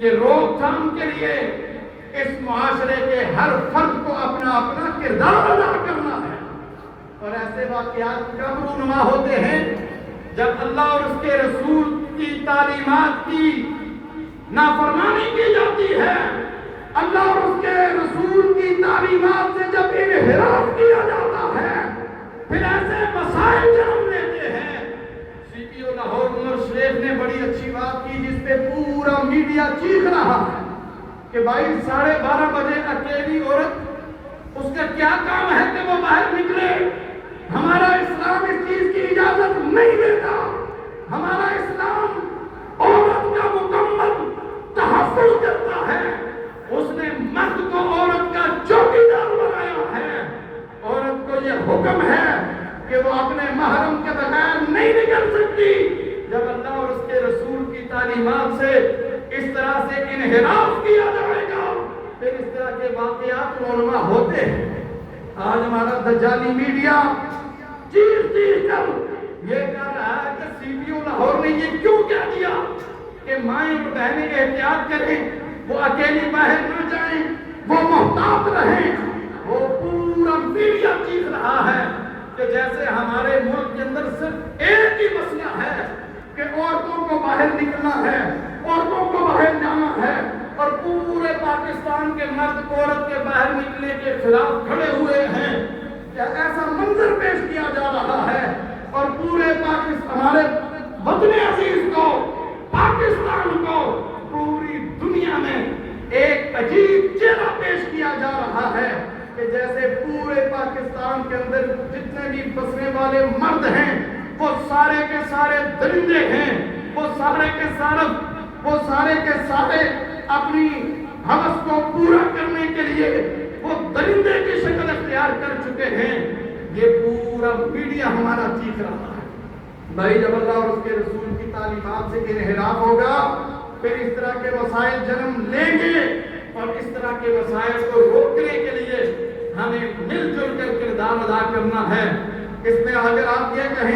کہ روک تھام کے لیے اس معاشرے کے ہر فرد کو اپنا اپنا کردار ادا کرنا ہے۔ اور ایسے واقعات کب رونما ہوتے ہیں جب اللہ اور اس کے رسول کی تعلیمات کی نافرمانی کی جاتی ہے، اللہ اور اس کے رسول کی تعلیمات سے جب انحراف کیا جاتا ہے، پھر ایسے مسائل جنم لیتے ہیں۔ سی پی او لاہور عمر شریف نے بڑی اچھی بات کی جس پہ پورا میڈیا چیخ رہا ہے کہ بھائی 12:30 بجے اکیلی عورت، اس کا کیا کام ہے کہ وہ باہر نکلے؟ ہمارا اسلام اس چیز کی اجازت نہیں دیتا۔ ہمارا اسلام عورت کا مکمل تحفظ کرتا ہے۔ اس نے مرد کو عورت کا چوکیدار بنایا ہے۔ عورت کو یہ حکم ہے کہ وہ اپنے محرم کے بغیر نہیں نکل سکتی۔ جب اللہ اور اس کے رسول کی تعلیمات سے اس طرح سے انحراف کیا جائے گا، پھر اس طرح کے واقعات رونما ہوتے ہیں۔ آج ہمارا دجالی میڈیا چیخ کر یہ کہہ رہا ہے کہ سی پی او لاہور نے یہ کیوں کہہ دیا کہ مائیں اور بہنیں احتیاط کریں، وہ اکیلی باہر نہ جائیں، وہ محتاط رہیں۔ وہ پورا میڈیا چیخ رہا ہے کہ جیسے ہمارے ملک کے اندر صرف ایک ہی مسئلہ ہے کہ عورتوں کو باہر نکلنا ہے، عورتوں کو باہر جانا ہے، اور پورے پاکستان کے مرد عورت کے باہر نکلنے کے خلاف کھڑے ہوئے ہیں۔ کیا ایسا منظر پیش کیا جا رہا ہے؟ اور پورے ہمارے وطن عزیز کو، پاکستان کو پوری دنیا میں ایک عجیب چہرہ پیش کیا جا رہا ہے کہ جیسے پورے پاکستان کے اندر جتنے بھی بسنے والے مرد ہیں وہ سارے کے سارے درندے ہیں، وہ سارے کے سارے اپنی ہوس کو پورا کرنے کے لیے وہ درندے کی شکل اختیار کر چکے ہیں۔ یہ پورا میڈیا ہمارا چیخ رہا ہے۔ بھائی جب اللہ اور اس کے رسول کی تعلیمات سے انحراف ہوگا، پھر اس طرح کے مسائل جنم لیں گے، اور اس طرح کے مسائل کو روکنے کے لیے ہمیں مل جل کر کردار ادا کرنا ہے۔ اس میں اگر آپ یہ کہیں